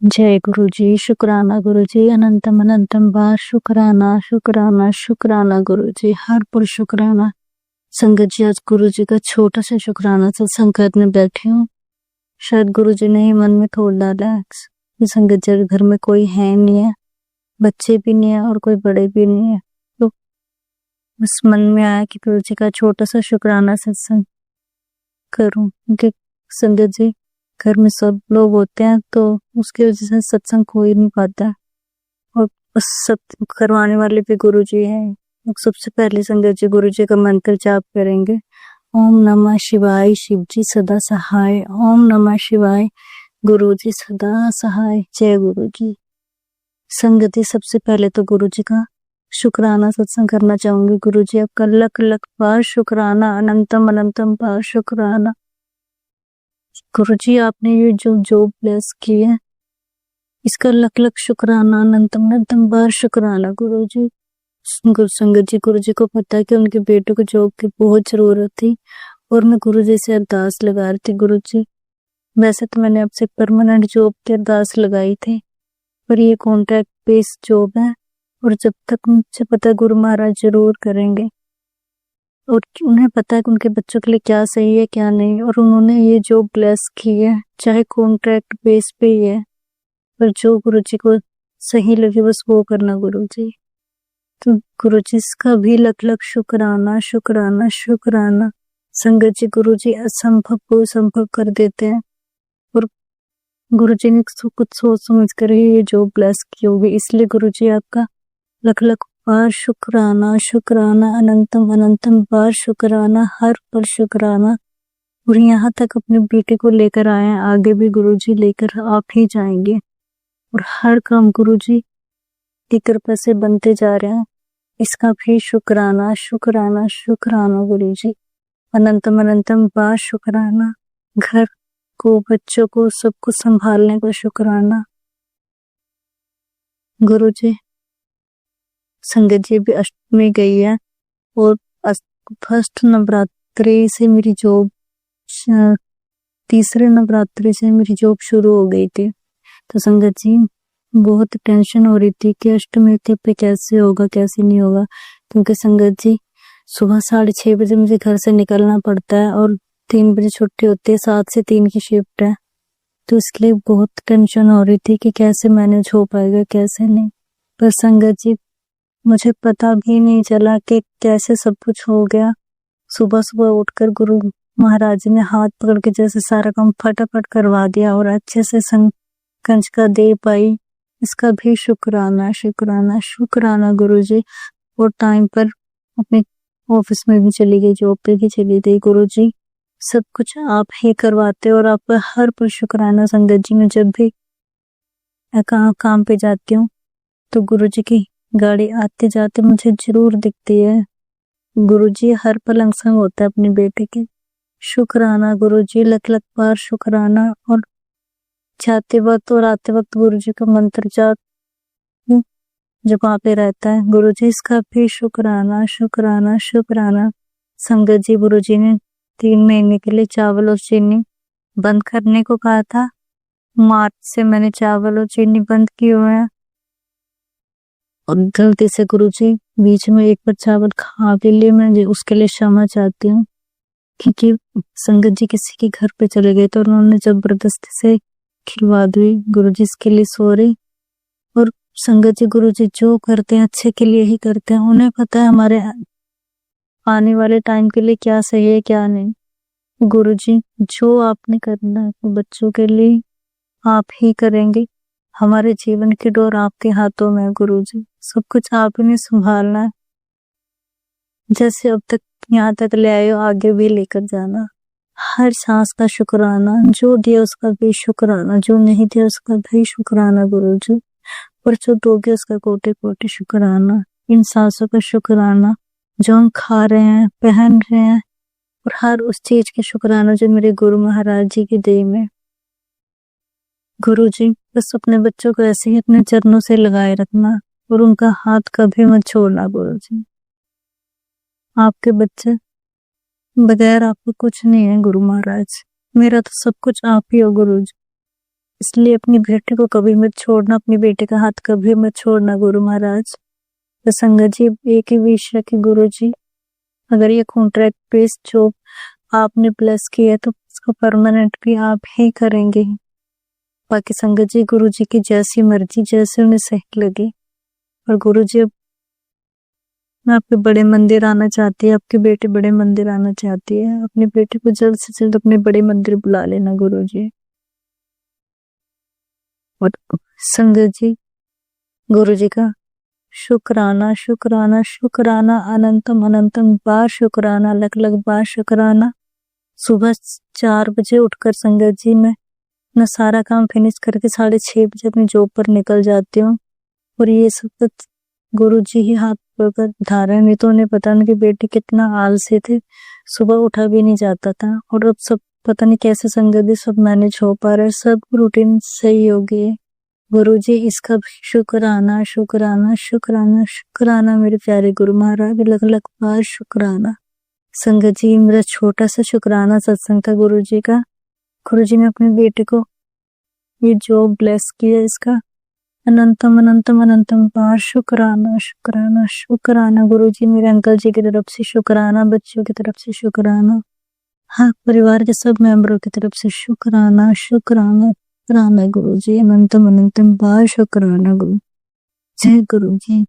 जय गुरु जी। शुक्राना गुरु जी, अनंतम अनंतम बार शुक्राना शुक्राना शुक्राना गुरु जी, हर पुर शुक्राना। संगत जी, आज गुरु जी का छोटा सा शुक्राना सत्संग करने बैठी हूँ। शायद गुरु जी ने ही मन में थोड़ डाला है कि संगत जी घर में कोई है नहीं है, बच्चे भी नहीं है और कोई बड़े भी नहीं है, तो बस मन में आया कि गुरु जी का छोटा सा शुक्राना सत्संग करूं। क्योंकि संगत जी घर में सब लोग होते हैं तो उसकी वजह से सत्संग हो ही नहीं पाता है, और सब करवाने वाले भी गुरु जी हैं। सबसे पहले संगत जी गुरु जी का मंत्र जाप करेंगे। ओम नमः शिवाय, शिव जी सदा सहाय। ओम नमः शिवाय, गुरु जी सदा सहाय। जय गुरु जी। संगत जी, सबसे पहले तो गुरु जी का शुक्राना सत्संग करना चाहूंगी। गुरु जी आपका लख लख बार शुक्राना, अनंतम अनंतम बार शुक्राना। गुरु जी आपने ये जो ब्लेस की है इसका लख लख शुक्राना, अनंतम अनंतम बार शुक्राना गुरु जी। संगत जी, गुरु जी को पता है कि उनके बेटे को जॉब की बहुत जरूरत थी और मैं गुरु जी से अरदास लगा रही थी। गुरु जी, वैसे तो मैंने आपसे परमानेंट जॉब की अरदास लगाई थी, पर ये कॉन्ट्रैक्ट बेस्ड जॉब है और जब तक मुझे पता है गुरु महाराज जरूर करेंगे। और उन्हें पता है कि उनके बच्चों के लिए क्या सही है क्या नहीं, और उन्होंने ये जो ब्लेस की है चाहे कॉन्ट्रैक्ट बेस पे ही है, पर जो गुरु जी को सही लगे बस वो करना गुरु जी। तो गुरु जी इसका भी लख लख शुक्राना शुक्राना शुक्राना। संगत जी, गुरु जी असंभव को संभव कर देते हैं और गुरु जी ने कुछ सोच समझ कर ही ये जो ब्लेस की होगी, इसलिए गुरु जी आपका लख लख बार शुक्राना शुक्राना, अनंतम अनंतम बार शुक्राना, हर पल शुक्राना। और यहाँ तक अपने बेटे को लेकर आए हैं, आगे भी गुरु जी लेकर आप ही जाएंगे और हर काम गुरु जी की कृपा से बनते जा रहे हैं, इसका भी शुक्राना शुक्राना शुक्राना गुरु जी। अनंतम अनंतम बार शुक्राना। घर को, बच्चों को, सबको संभालने का शुक्राना गुरु जी। संगत जी भी अष्टमी गई है और फर्स्ट नवरात्रि से मेरी जॉब, तीसरे नवरात्रि से मेरी जॉब शुरू हो गई थी। तो संगत जी बहुत टेंशन हो रही थी कि अष्टमी पे कैसे होगा कैसे नहीं होगा, क्योंकि संगत जी सुबह 6:30 बजे मुझे घर से निकलना पड़ता है और 3 बजे छुट्टी होती है, 7 से 3 की शिफ्ट है। तो इसके लिए बहुत टेंशन हो रही थी कि कैसे मैनेज हो पाएगा कैसे नहीं। पर संगत जी मुझे पता भी नहीं चला कि कैसे सब कुछ हो गया। सुबह सुबह उठकर गुरु महाराज ने हाथ पकड़ के जैसे सारा काम फटाफट करवा दिया और अच्छे से कंजका दे पाई, इसका भी शुक्राना शुक्राना शुक्राना गुरु जी। और टाइम पर अपने ऑफिस में भी चली गई, जॉब पे भी चली गई। गुरु जी सब कुछ आप ही करवाते और आप पर हर पर शुक्राना। संगत जी मैं जब भी काम पे जाती हूँ तो गुरु जी की गाड़ी आते जाते मुझे जरूर दिखती है। गुरु जी हर पल अंग होता है अपने बेटे के। शुक्राना गुरु जी, लख लख बार शुक्राना। और जाते वक्त और आते वक्त गुरु जी का मंत्र जाप जब वहां पे रहता है गुरु जी, इसका भी शुक्राना शुक्राना शुक्राना। संगत जी, गुरु जी ने 3 महीने के लिए चावल और चीनी बंद करने को कहा था। मार्च से मैंने चावल और चीनी बंद किए हुए हैं और गलती से गुरु जी बीच में एक बार चावल खा भी लिए, मैं उसके लिए क्षमा चाहती हूँ। क्योंकि संगत जी किसी के घर पे चले गए तो उन्होंने जबरदस्ती से खिलवा दी। गुरु जी इसके लिए सॉरी। और संगत जी, गुरु जी जो करते हैं अच्छे के लिए ही करते हैं, उन्हें पता है हमारे आने वाले टाइम के लिए क्या सही है क्या नहीं। गुरु जी जो आपने करना है बच्चों के लिए आप ही करेंगे। हमारे जीवन की डोर आपके हाथों में है गुरु जी, सब कुछ आप ही ने संभालना है। जैसे अब तक यहाँ तक ले आए हो आगे भी लेकर जाना। हर सांस का शुक्राना, जो दिया उसका भी शुक्राना, जो नहीं दिया उसका भी शुक्राना गुरु जी। और जो दोगे उसका कोटि कोटि शुक्राना। इन सांसों का शुक्राना जो हम खा रहे हैं, पहन रहे हैं, और हर उस चीज के शुक्राना जो मेरे गुरु महाराज जी की देन में। गुरु जी बस अपने बच्चों को ऐसे ही अपने चरणों से लगाए रखना और उनका हाथ कभी मत छोड़ना गुरु जी। आपके बच्चे बगैर आपको कुछ नहीं है गुरु महाराज, मेरा तो सब कुछ आप ही हो गुरु जी। इसलिए अपनी बेटे को कभी मत छोड़ना, अपनी बेटे का हाथ कभी मत छोड़ना गुरु महाराज। तो संगत जी एक ही विश है कि गुरु जी अगर ये कॉन्ट्रैक्ट बेस्ड जॉब आपने ब्लेस किया है तो उसको परमानेंट भी आप ही करेंगे। बाकी संगत जी गुरु जी की जैसी मर्जी, जैसे उन्हें सही लगे। और गुरु जी अब मैं आपके बड़े मंदिर आना चाहती है, आपके बेटे बड़े मंदिर आना चाहती है, अपने बेटे को जल्द से जल्द अपने बड़े मंदिर बुला लेना गुरु जी। और संगत जी गुरु जी का शुक्राना शुक्राना शुक्राना, अनंतम अनंतम बार शुक्राना, अलग अलग बार शुक्राना। सुबह 4 बजे उठकर संगत जी मैं अपना सारा काम फिनिश करके 6:30 बजे अपनी जॉब पर निकल जाती हूँ। और ये सब गुरु जी ही हाथ पकड़ धारा, नहीं तो उन्हें पता उनकी बेटी कितना आलसी थे, सुबह उठा भी नहीं जाता था। और अब सब पता नहीं कैसे संगत जी सब मैनेज हो पा रहा है, सब रूटीन सही हो गई है। गुरु जी इसका भी शुक्राना शुक्राना शुक्राना शुक्राना मेरे प्यारे गुरु महाराज, अलग अलग बार शुक्राना। संगत जी मेरा छोटा सा शुक्राना सत्संग था गुरु जी का। गुरु जी ने अपने बेटे को ये जो ब्लेस किया इसका अनंतम अनंतम अनंतम बार शुक्राना शुक्राना शुक्राना। गुरु जी मेरे अंकल जी की तरफ से शुक्राना, बच्चों की तरफ से शुक्राना, हाँ परिवार के सब मेंबरों की तरफ से शुक्राना शुक्राना शुक्राना गुरु जी, अनंतम अनंतम बार शुक्राना गुरु। जय गुरु जी।